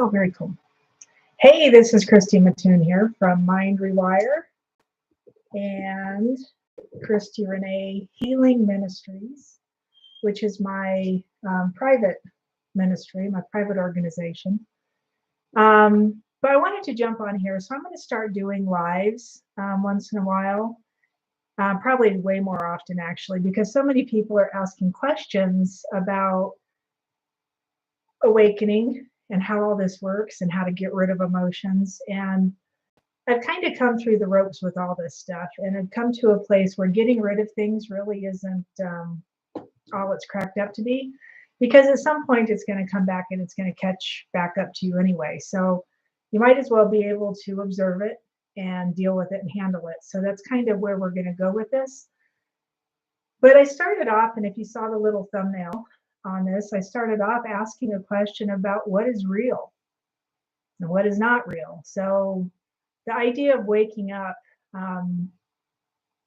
Oh, very cool. Hey, this is Christy Mattoon here from Mind Rewire and Christy Renee Healing Ministries, which is my private ministry, my private organization. But I wanted to jump on here, so I'm going to start doing lives once in a while, probably way more often actually, because so many people are asking questions about awakening and how all this works and how to get rid of emotions. And I've kind of come through the ropes with all this stuff, and I've come to a place where getting rid of things really isn't all it's cracked up to be, because at some point it's going to come back and it's going to catch back up to you anyway. So you might as well be able to observe it and deal with it and handle it. So that's kind of where we're going to go with this. But I started off, and if you saw the little thumbnail on this, I started off asking a question about what is real and what is not real. So the idea of waking up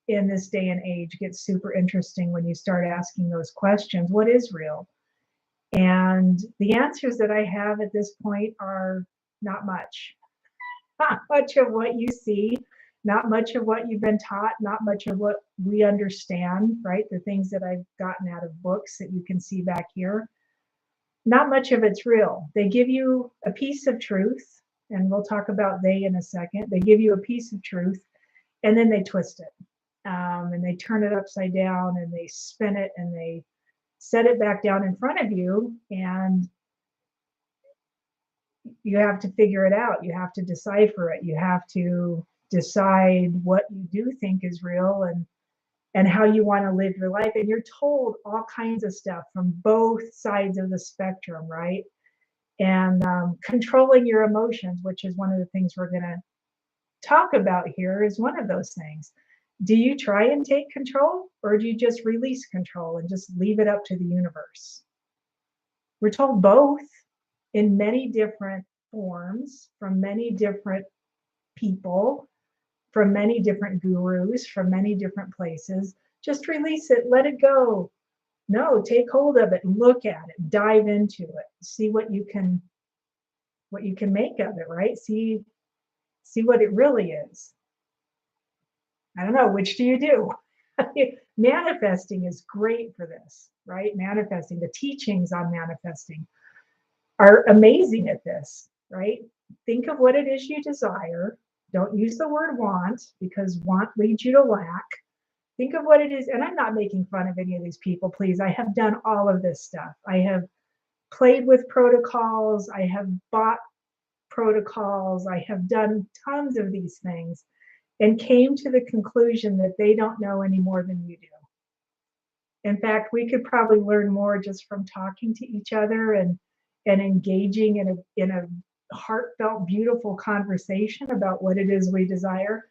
in this day and age gets super interesting when you start asking those questions. What is real? And the answers that I have at this point are not much. Not much of what you see, not much of what you've been taught, not much of what we understand, right? The things that I've gotten out of books that you can see back here. Not much of it's real. They give you a piece of truth, and we'll talk about they in a second. They give you a piece of truth, and then they twist it. And they turn it upside down, and they spin it, and they set it back down in front of you, and you have to figure it out. You have to decipher it. You have to decide what you do think is real and how you want to live your life. And you're told all kinds of stuff from both sides of the spectrum, right? And controlling your emotions, which is one of the things we're going to talk about here, is one of those things. Do you try and take control, or do you just release control and just leave it up to the universe? We're told both in many different forms, from many different people, from many different gurus, from many different places. Just release it, let it go. No, take hold of it, look at it, dive into it, see what you can make of it, right? See what it really is. I don't know, which do you do? Manifesting is great for this, right? Manifesting, the teachings on manifesting are amazing at this, right? Think of what it is you desire. Don't use the word want, because want leads you to lack. Think of what it is, and I'm not making fun of any of these people, please. I have done all of this stuff. I have played with protocols. I have bought protocols. I have done tons of these things and came to the conclusion that they don't know any more than you do. In fact, we could probably learn more just from talking to each other and engaging in a heartfelt, beautiful conversation about what it is we desire,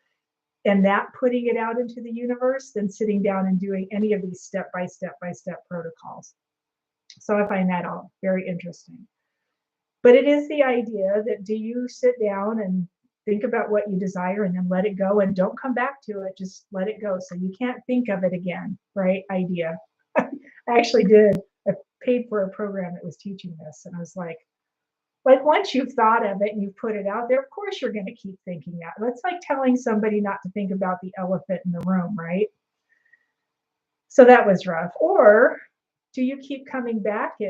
and that putting it out into the universe than sitting down and doing any of these step by step protocols. So I find that all very interesting. But it is the idea that, do you sit down and think about what you desire and then let it go, and don't come back to it, just let it go so you can't think of it again, right? Idea. I actually did. I paid for a program that was teaching this, and I was like once you've thought of it and you've put it out there, of course you're going to keep thinking that. That's like telling somebody not to think about the elephant in the room, right? So that was rough. Or do you keep coming back to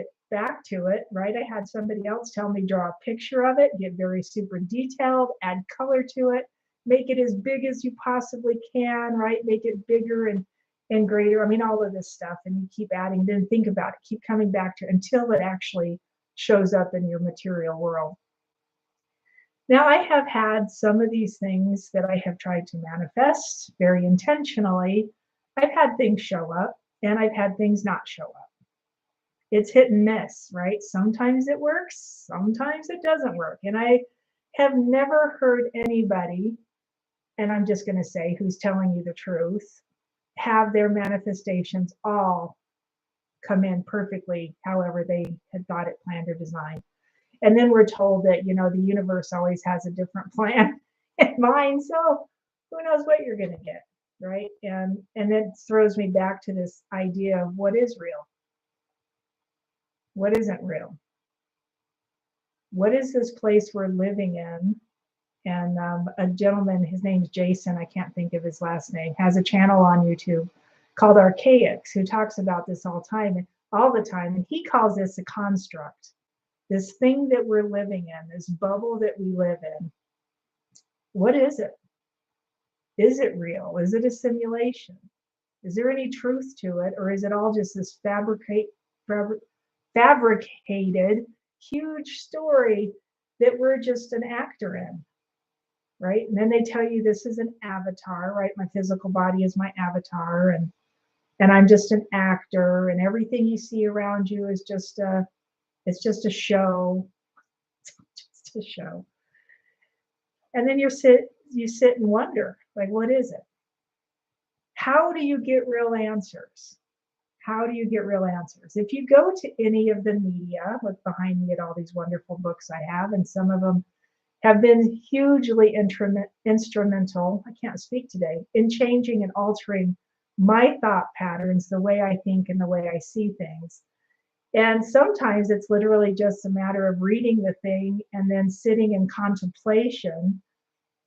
it, right? I had somebody else tell me, draw a picture of it, get very super detailed, add color to it, make it as big as you possibly can, right? Make it bigger and greater. I mean, all of this stuff, and you keep adding, then think about it, keep coming back to it until it actually shows up in your material world. Now, I have had some of these things that I have tried to manifest very intentionally. I've had things show up, and I've had things not show up. It's hit and miss, right? Sometimes it works, sometimes it doesn't work. And I have never heard anybody, and I'm just going to say who's telling you the truth, have their manifestations all come in perfectly however they had thought it, planned, or designed. And then we're told that, the universe always has a different plan in mind. So who knows what you're going to get, right? And it throws me back to this idea of what is real, what isn't real. What is this place we're living in? And a gentleman, his name's Jason, I can't think of his last name, has a channel on YouTube called Archaics, who talks about this all the time. And he calls this a construct, this thing that we're living in, this bubble that we live in. What is it? Is it real? Is it a simulation? Is there any truth to it? Or is it all just this fabricated huge story that we're just an actor in? Right? And then they tell you this is an avatar, right? My physical body is my avatar, and I'm just an actor, and everything you see around you is just a show. It's just a show. And then you sit and wonder, like, what is it? How do you get real answers? How do you get real answers? If you go to any of the media, look behind me at all these wonderful books I have, and some of them have been hugely instrumental, I can't speak today, in changing and altering my thought patterns, the way I think and the way I see things. And sometimes it's literally just a matter of reading the thing and then sitting in contemplation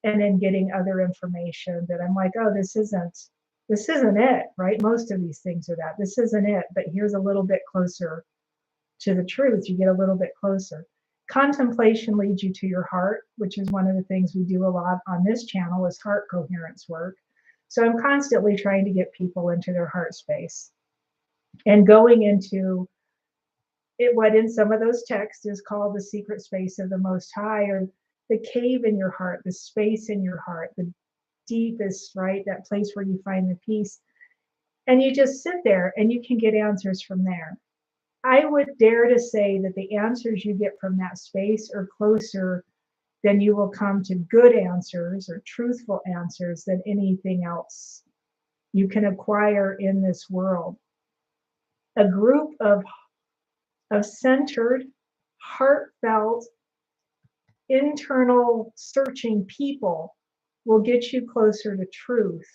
and then getting other information that I'm like, oh, this isn't it, right? Most of these things are that. This isn't it, but here's a little bit closer to the truth. You get a little bit closer. Contemplation leads you to your heart, which is one of the things we do a lot on this channel, is heart coherence work. So I'm constantly trying to get people into their heart space and going into it, what in some of those texts is called the secret space of the Most High, or the cave in your heart, the space in your heart, the deepest, right? That place where you find the peace. And you just sit there and you can get answers from there. I would dare to say that the answers you get from that space are closer than you will come to good answers or truthful answers than anything else you can acquire in this world. A group of centered, heartfelt, internal searching people will get you closer to truth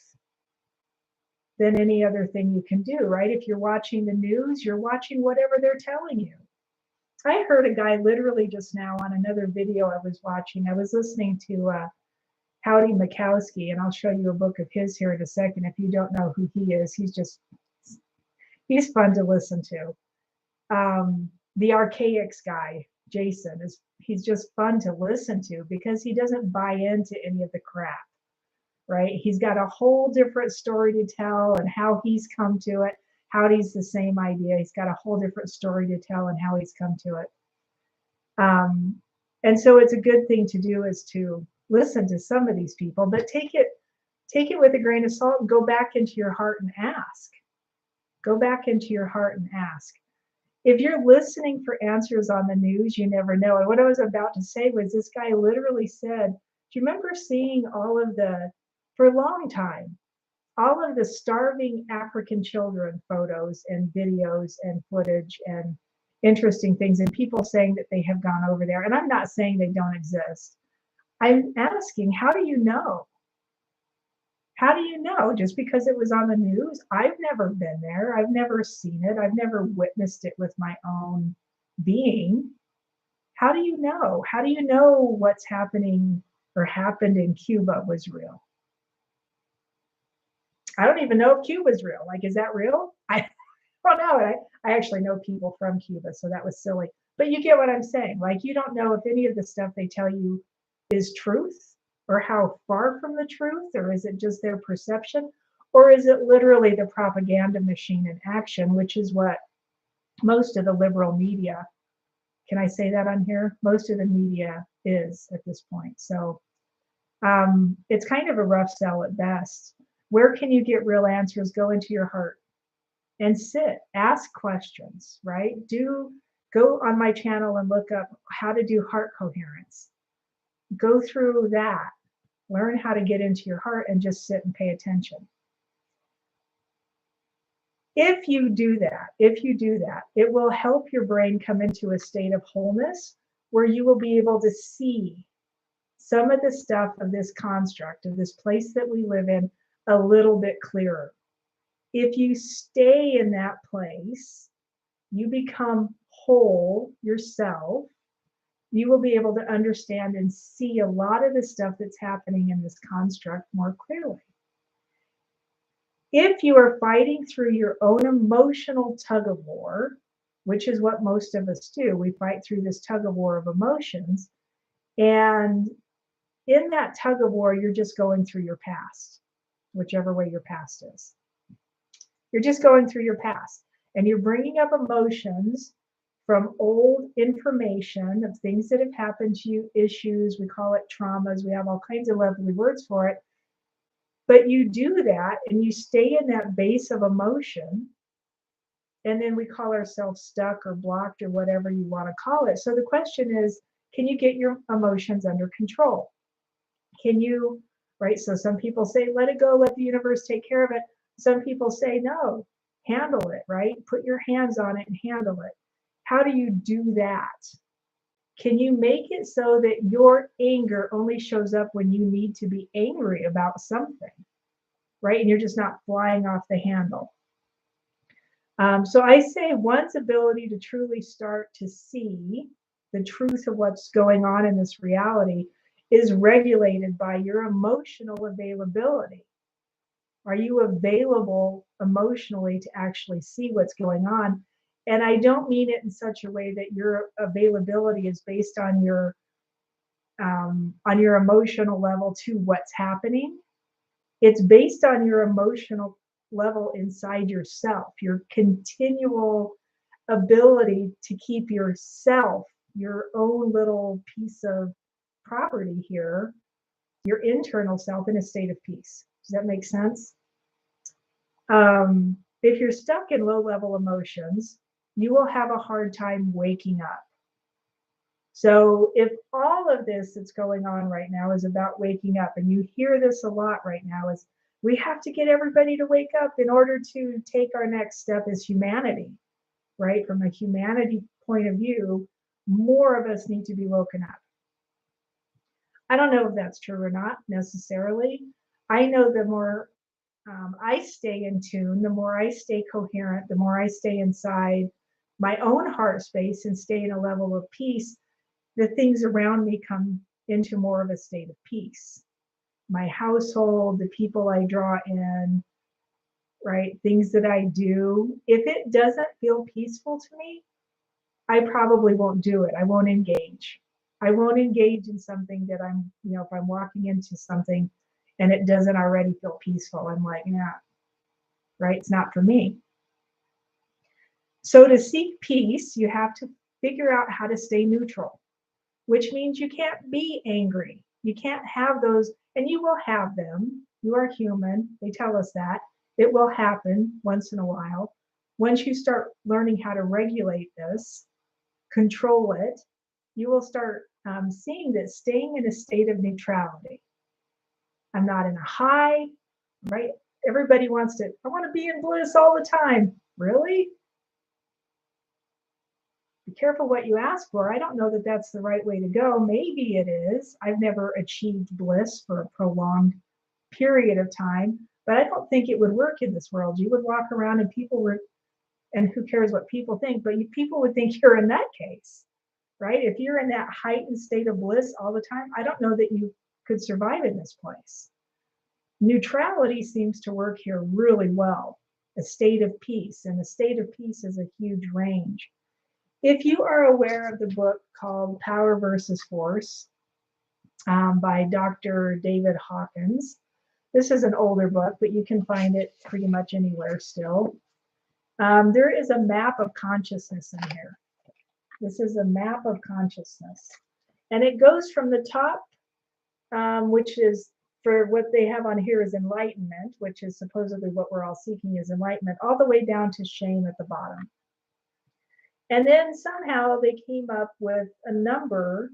than any other thing you can do, right? If you're watching the news, you're watching whatever they're telling you. I heard a guy literally just now on another video I was watching. I was listening to Howdy Mikowski, and I'll show you a book of his here in a second. If you don't know who he is, he's fun to listen to. The Archaics guy, Jason, he's just fun to listen to because he doesn't buy into any of the crap. Right? He's got a whole different story to tell and how he's come to it. Howdy's the same idea. He's got a whole different story to tell and how he's come to it. And so it's a good thing to do is to listen to some of these people, but take it with a grain of salt and go back into your heart and ask. Go back into your heart and ask. If you're listening for answers on the news, you never know. And what I was about to say was this guy literally said, do you remember seeing for a long time, all of the starving African children photos and videos and footage and interesting things, and people saying that they have gone over there? And I'm not saying they don't exist. I'm asking, how do you know? How do you know? Just because it was on the news? I've never been there. I've never seen it. I've never witnessed it with my own being. How do you know? How do you know what's happening or happened in Cuba was real? I don't even know if Cuba's real. Like, is that real? I don't know. I actually know people from Cuba, so that was silly. But you get what I'm saying. Like, you don't know if any of the stuff they tell you is truth, or how far from the truth, or is it just their perception, or is it literally the propaganda machine in action, which is what most of the liberal media, can I say that on here? Most of the media is at this point. So it's kind of a rough sell at best. Where can you get real answers? Go into your heart and sit, ask questions, right? Go on my channel and look up how to do heart coherence. Go through that, learn how to get into your heart and just sit and pay attention. If you do that, it will help your brain come into a state of wholeness where you will be able to see some of the stuff of this construct, of this place that we live in, a little bit clearer. If you stay in that place, you become whole yourself, you will be able to understand and see a lot of the stuff that's happening in this construct more clearly. If you are fighting through your own emotional tug of war, which is what most of us do, we fight through this tug of war of emotions. And in that tug of war, you're just going through your past, whichever way your past is. You're just going through your past and you're bringing up emotions from old information of things that have happened to you, issues, we call it traumas, we have all kinds of lovely words for it. But you do that and you stay in that base of emotion, and then we call ourselves stuck or blocked or whatever you want to call it. So the question is, can you get your emotions under control? Can you, right? So some people say, let it go, let the universe take care of it. Some people say, no, handle it, right? Put your hands on it and handle it. How do you do that? Can you make it so that your anger only shows up when you need to be angry about something, right? And you're just not flying off the handle. So I say one's ability to truly start to see the truth of what's going on in this reality is regulated by your emotional availability. Are you available emotionally to actually see what's going on? And I don't mean it in such a way that your availability is based on your emotional level to what's happening. It's based on your emotional level inside yourself, your continual ability to keep yourself, your own little piece of property here, your internal self in a state of peace. Does that make sense? If you're stuck in low level emotions, you will have a hard time waking up. So if all of this that's going on right now is about waking up, and you hear this a lot right now, is we have to get everybody to wake up in order to take our next step as humanity, right? From a humanity point of view, more of us need to be woken up. I don't know if that's true or not necessarily. I know the more I stay in tune, the more I stay coherent, the more I stay inside my own heart space and stay in a level of peace, the things around me come into more of a state of peace. My household, the people I draw in, right? Things that I do. If it doesn't feel peaceful to me, I probably won't do it. I won't engage. I won't engage in something that I'm, if I'm walking into something and it doesn't already feel peaceful, I'm like, yeah, right? It's not for me. So to seek peace, you have to figure out how to stay neutral, which means you can't be angry. You can't have those, and you will have them. You are human. They tell us that. It will happen once in a while. Once you start learning how to regulate this, control it, you will start seeing that staying in a state of neutrality. I'm not in a high, right? Everybody wants to, I want to be in bliss all the time. Really? Be careful what you ask for. I don't know that that's the right way to go. Maybe it is. I've never achieved bliss for a prolonged period of time, but I don't think it would work in this world. You would walk around and people were, and who cares what people think, but people would think you're in that case, right? If you're in that heightened state of bliss all the time, I don't know that you could survive in this place. Neutrality seems to work here really well, a state of peace, and a state of peace is a huge range. If you are aware of the book called Power versus Force by Dr. David Hawkins, this is an older book, but you can find it pretty much anywhere still. There is a map of consciousness in here. This is a map of consciousness. And it goes from the top, which is for what they have on here is enlightenment, which is supposedly what we're all seeking is enlightenment, all the way down to shame at the bottom. And then somehow they came up with a number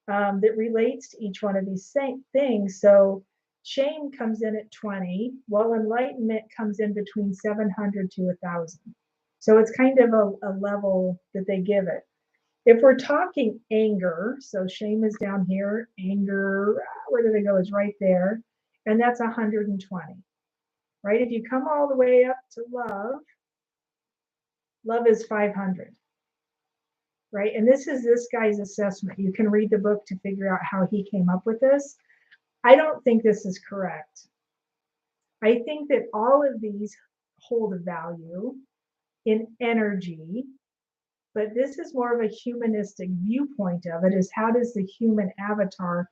that relates to each one of these same things. So shame comes in at 20, while enlightenment comes in between 700 to 1,000. So it's kind of a level that they give it. If we're talking anger, so shame is down here, anger, where do they go? Is right there, and that's 120, right? If you come all the way up to love, love is 500. right? And this is this guy's assessment. You can read the book to figure out how he came up with this. I don't think this is correct. I think that all of these hold a value in energy, but this is more of a humanistic viewpoint of it, is how does the human avatar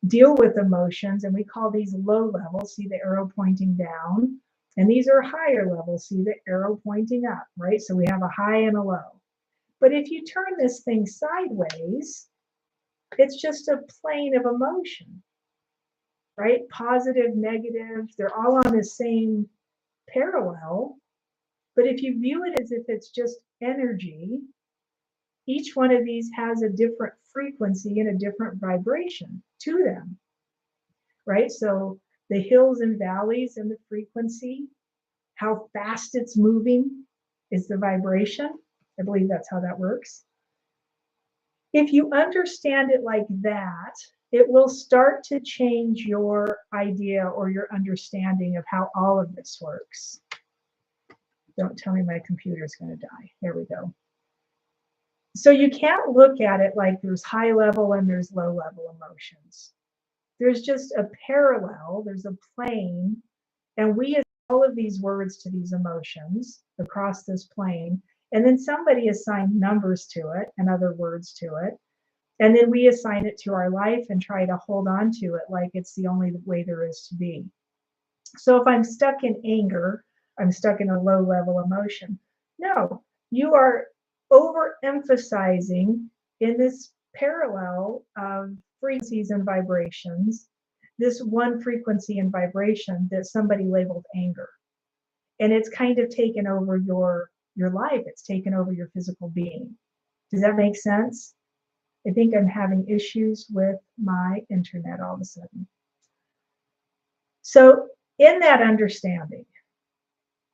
deal with emotions? And we call these low levels, see the arrow pointing down, and these are higher levels, see the arrow pointing up, right? So we have a high and a low. But if you turn this thing sideways, it's just a plane of emotion, right? Positive, negative, they're all on the same parallel. But if you view it as if it's just energy, each one of these has a different frequency and a different vibration to them, right? So the hills and valleys and the frequency, how fast it's moving is the vibration. I believe that's how that works. If you understand it like that, it will start to change your idea or your understanding of how all of this works. Don't tell me my computer's going to die. There we go. So you can't look at it like there's high level and there's low level emotions. There's just a parallel, there's a plane, and we assign all of these words to these emotions across this plane, and then somebody assigned numbers to it and other words to it, and then we assign it to our life and try to hold on to it like it's the only way there is to be. So if I'm stuck in anger, I'm stuck in a low level emotion. No, you are overemphasizing in this parallel of frequencies and vibrations, this one frequency and vibration that somebody labeled anger. And it's kind of taken over your life. It's taken over your physical being. Does that make sense? I think I'm having issues with my internet all of a sudden. So in that understanding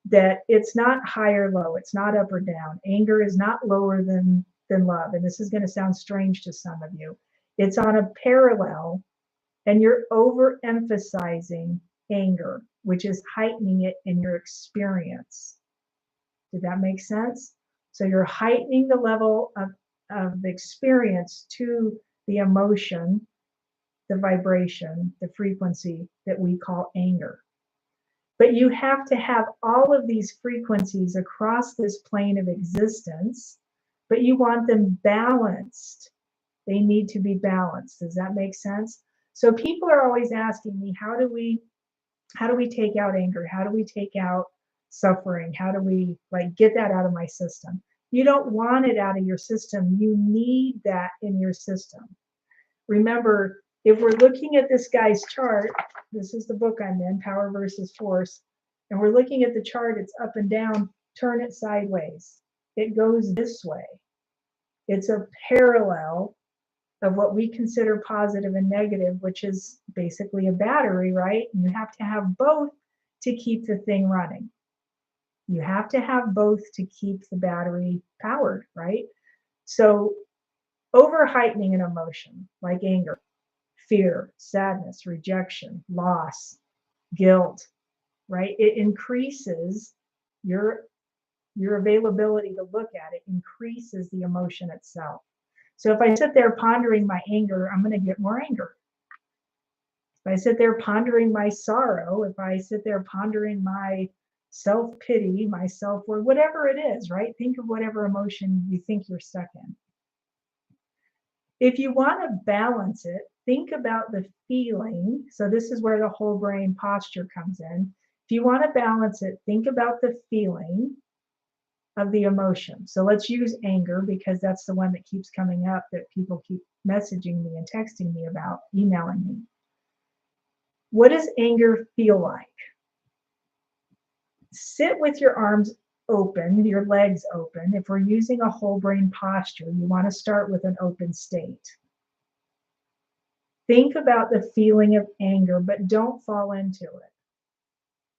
that it's not high or low, it's not up or down, anger is not lower than love. And this is going to sound strange to some of you. It's on a parallel, and you're overemphasizing anger, which is heightening it in your experience. Did that make sense? So you're heightening the level of experience to the emotion, the vibration, the frequency that we call anger. But you have to have all of these frequencies across this plane of existence, but you want them balanced. They need to be balanced. Does that make sense? So people are always asking me, how do we take out anger? How do we take out suffering? How do we get that out of my system? You don't want it out of your system. You need that in your system. Remember, if we're looking at this guy's chart, this is the book I'm in, Power versus Force, and we're looking at the chart, it's up and down, turn it sideways. It goes this way. It's a parallel of what we consider positive and negative, which is basically a battery, right? And you have to have both to keep the thing running. You have to have both to keep the battery powered, right? So over-heightening an emotion like anger, fear, sadness, rejection, loss, guilt, right? It increases your availability to look at it, increases the emotion itself. So if I sit there pondering my anger, I'm going to get more anger. If I sit there pondering my sorrow, if I sit there pondering my self-pity, my self-worth, whatever it is, right? Think of whatever emotion you think you're stuck in. If you want to balance it, think about the feeling. So this is where the whole brain posture comes in. If you want to balance it, think about the feeling of the emotion. So let's use anger because that's the one that keeps coming up that people keep messaging me and texting me about, emailing me. What does anger feel like? Sit with your arms open, your legs open. If we're using a whole brain posture, you want to start with an open state. Think about the feeling of anger, but don't fall into it.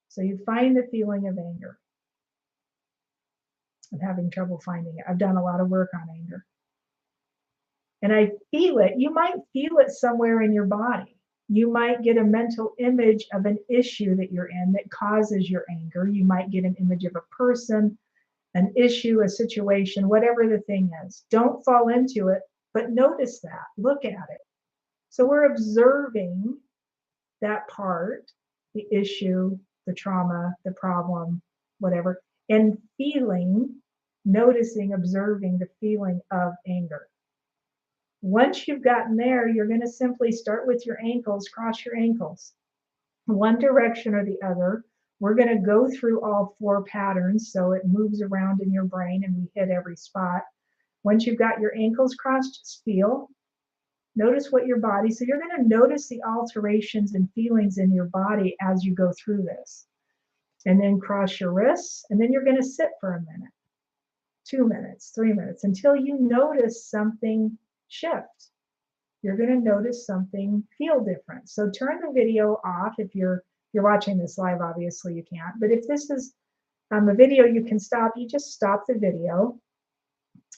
So you find the feeling of anger. I'm having trouble finding it. I've done a lot of work on anger. And I feel it. You might feel it somewhere in your body. You might get a mental image of an issue that you're in that causes your anger. You might get an image of a person, an issue, a situation, whatever the thing is. Don't fall into it, but notice that, look at it. So we're observing that part, the issue, the trauma, the problem, whatever, and feeling, noticing, observing the feeling of anger. Once you've gotten there, you're going to simply start with your ankles, cross your ankles, one direction or the other. We're going to go through all 4 patterns so it moves around in your brain and we hit every spot. Once you've got your ankles crossed, just feel. Notice what your body, so you're going to notice the alterations and feelings in your body as you go through this. And then cross your wrists, and then you're going to sit for a minute, 2 minutes, 3 minutes, until you notice something shift. You're going to notice something feel different. So turn the video off. If you're watching this live, obviously you can't. But if this is a video you can stop, you just stop the video.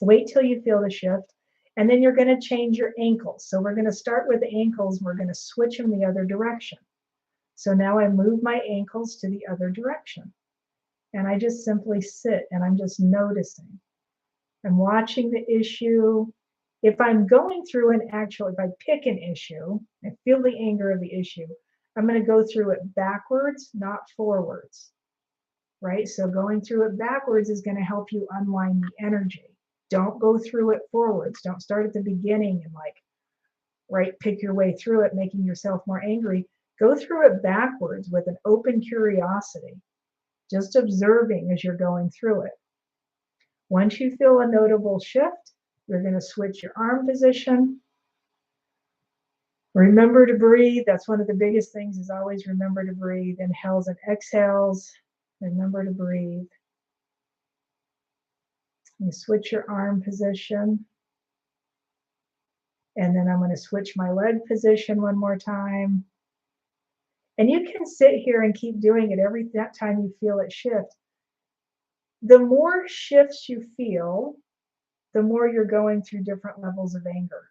Wait till you feel the shift. And then you're going to change your ankles. So we're going to start with the ankles. We're going to switch them the other direction. So now I move my ankles to the other direction. And I just simply sit and I'm just noticing. I'm watching the issue. If I'm going through if I pick an issue, I feel the anger of the issue, I'm going to go through it backwards, not forwards, right? So going through it backwards is going to help you unwind the energy. Don't go through it forwards. Don't start at the beginning and pick your way through it, making yourself more angry. Go through it backwards with an open curiosity, just observing as you're going through it. Once you feel a notable shift, you're going to switch your arm position. Remember to breathe. That's one of the biggest things, is always remember to breathe. Inhales and exhales. Remember to breathe. You switch your arm position. And then I'm going to switch my leg position one more time. And you can sit here and keep doing it every time you feel it shift. The more shifts you feel, the more you're going through different levels of anger.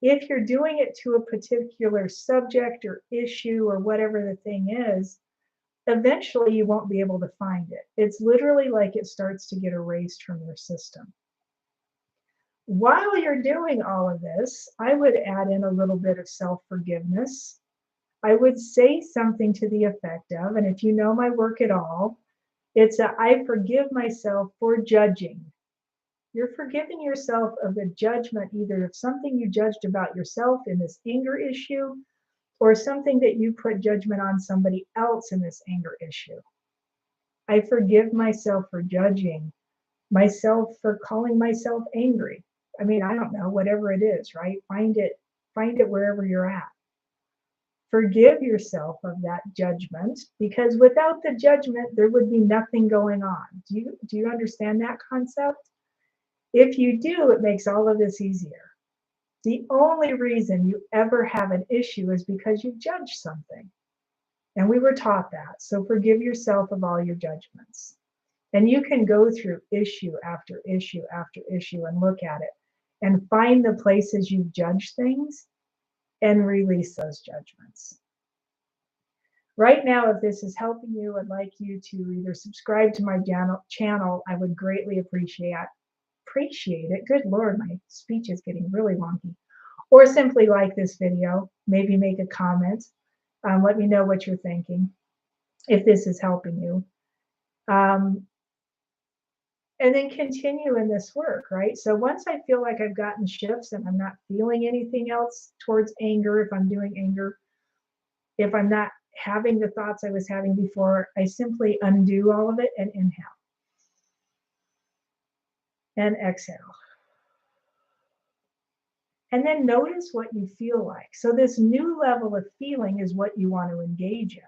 If you're doing it to a particular subject or issue or whatever the thing is, eventually you won't be able to find it. It's literally like it starts to get erased from your system. While you're doing all of this, I would add in a little bit of self-forgiveness. I would say something to the effect of, and if you know my work at all, it's I forgive myself for judging. You're forgiving yourself of the judgment, either of something you judged about yourself in this anger issue, or something that you put judgment on somebody else in this anger issue. I forgive myself for judging myself, for calling myself angry. I mean, I don't know, whatever it is, right? Find it wherever you're at. Forgive yourself of that judgment, because without the judgment, there would be nothing going on. Do you understand that concept? If you do, it makes all of this easier. The only reason you ever have an issue is because you judge something. And we were taught that. So forgive yourself of all your judgments. And you can go through issue after issue after issue and look at it and find the places you've judged things and release those judgments. Right now, if this is helping you, I'd like you to either subscribe to my channel. I would greatly appreciate it. Good Lord, my speech is getting really wonky. Or simply like this video, maybe make a comment. Let me know what you're thinking, if this is helping you. And then continue in this work, right? So once I feel like I've gotten shifts and I'm not feeling anything else towards anger, if I'm doing anger, if I'm not having the thoughts I was having before, I simply undo all of it and inhale. And exhale. And then notice what you feel like. So this new level of feeling is what you want to engage in.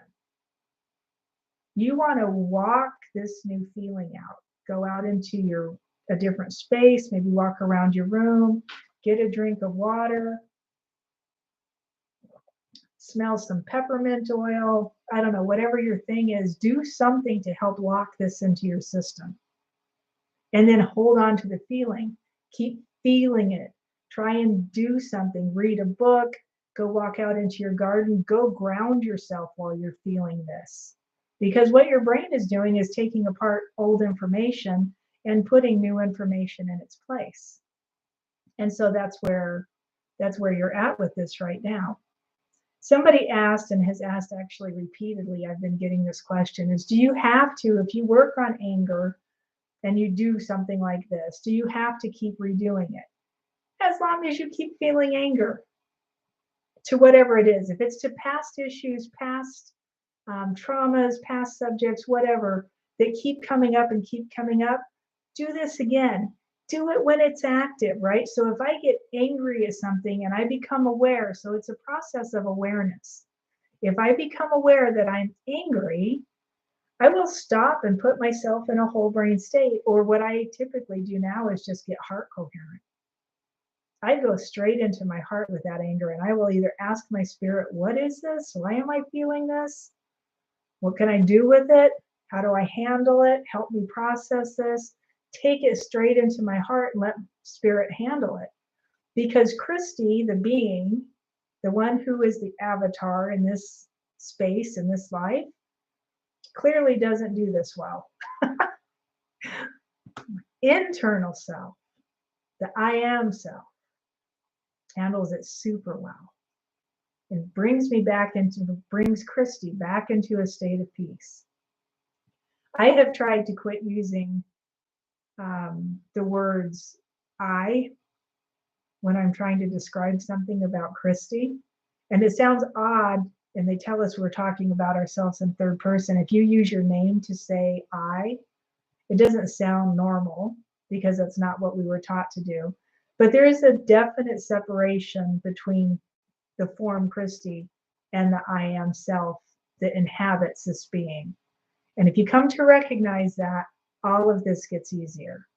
You want to walk this new feeling out. Go out into a different space, maybe walk around your room, get a drink of water, smell some peppermint oil. I don't know, whatever your thing is, do something to help lock this into your system. And then hold on to the feeling. Keep feeling it. Try and do something. Read a book. Go walk out into your garden. Go ground yourself while you're feeling this. Because what your brain is doing is taking apart old information and putting new information in its place. And so that's where you're at with this right now. Somebody asked, and has asked actually repeatedly, I've been getting this question, is do you have to, if you work on anger and you do something like this, do you have to keep redoing it? As long as you keep feeling anger to whatever it is. If it's to past issues, past traumas, past subjects, whatever, that keep coming up and keep coming up, do this again. Do it when it's active, right? So if I get angry at something and I become aware, so it's a process of awareness. If I become aware that I'm angry, I will stop and put myself in a whole brain state. Or what I typically do now is just get heart coherent. I go straight into my heart with that anger, and I will either ask my spirit, what is this? Why am I feeling this? What can I do with it? How do I handle it? Help me process this. Take it straight into my heart and let spirit handle it. Because Christy, the being, the one who is the avatar in this space, in this life, clearly doesn't do this well. Internal self, the I am self, handles it super well. And brings Christy back into a state of peace. I have tried to quit using the words I when I'm trying to describe something about Christy. And it sounds odd, and they tell us we're talking about ourselves in third person. If you use your name to say I, it doesn't sound normal because that's not what we were taught to do. But there is a definite separation between the form Christy and the I am self that inhabits this being. And if you come to recognize that, all of this gets easier.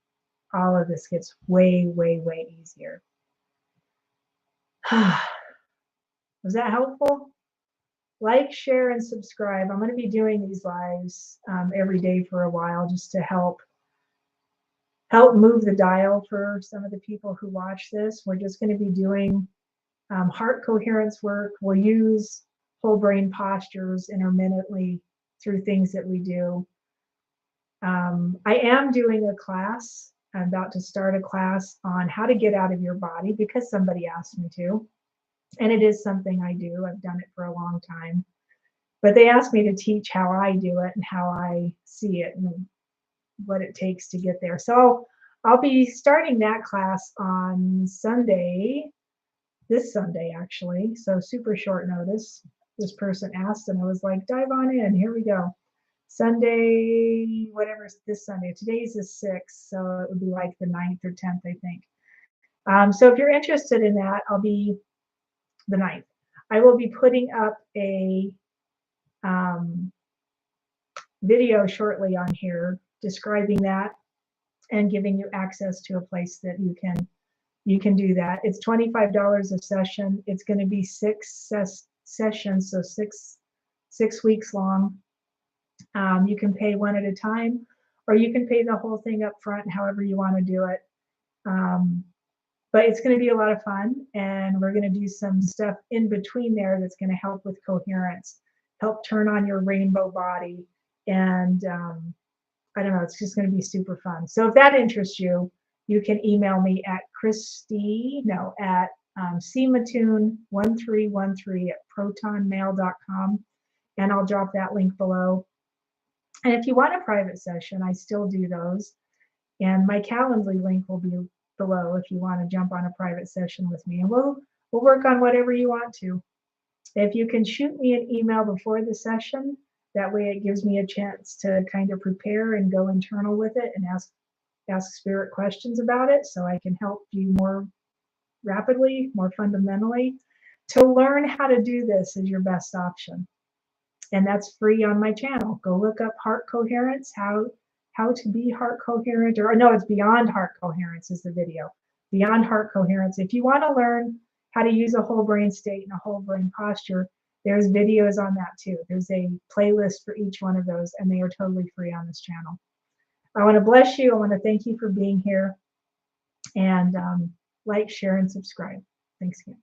All of this gets way, way, way easier. Was that helpful? Like, share, and subscribe. I'm going to be doing these lives every day for a while just to help move the dial for some of the people who watch this. We're just going to be doing heart coherence work. We'll use whole brain postures intermittently through things that we do. I am doing a class. I'm about to start a class on how to get out of your body because somebody asked me to. And it is something I do. I've done it for a long time. But they asked me to teach how I do it and how I see it and what it takes to get there. So I'll be starting that class on Sunday, this Sunday actually. So super short notice. This person asked and I was like, dive on in. Here we go. Sunday, whatever, this Sunday. Today's the 6th, so it would be like the 9th or 10th, I think. So if you're interested in that, I'll be the 9th. I will be putting up a video shortly on here describing that and giving you access to a place that you can do that. It's $25 a session. It's going to be 6 sessions, so six weeks long. You can pay one at a time, or you can pay the whole thing up front, however you want to do it. But it's going to be a lot of fun, and we're going to do some stuff in between there that's going to help with coherence, help turn on your rainbow body, and I don't know, it's just going to be super fun. So if that interests you, you can email me at cmatune1313@protonmail.com, and I'll drop that link below. And if you want a private session, I still do those. And my Calendly link will be below if you want to jump on a private session with me. And we'll work on whatever you want to. If you can shoot me an email before the session, that way it gives me a chance to kind of prepare and go internal with it and ask spirit questions about it so I can help you more rapidly, more fundamentally. To learn how to do this is your best option. And that's free on my channel. Go look up heart coherence, how to be heart coherent, or no, it's beyond heart coherence is the video. Beyond heart coherence. If you want to learn how to use a whole brain state and a whole brain posture, there's videos on that too. There's a playlist for each one of those, and they are totally free on this channel. I want to bless you. I want to thank you for being here. And like, share, and subscribe. Thanks again.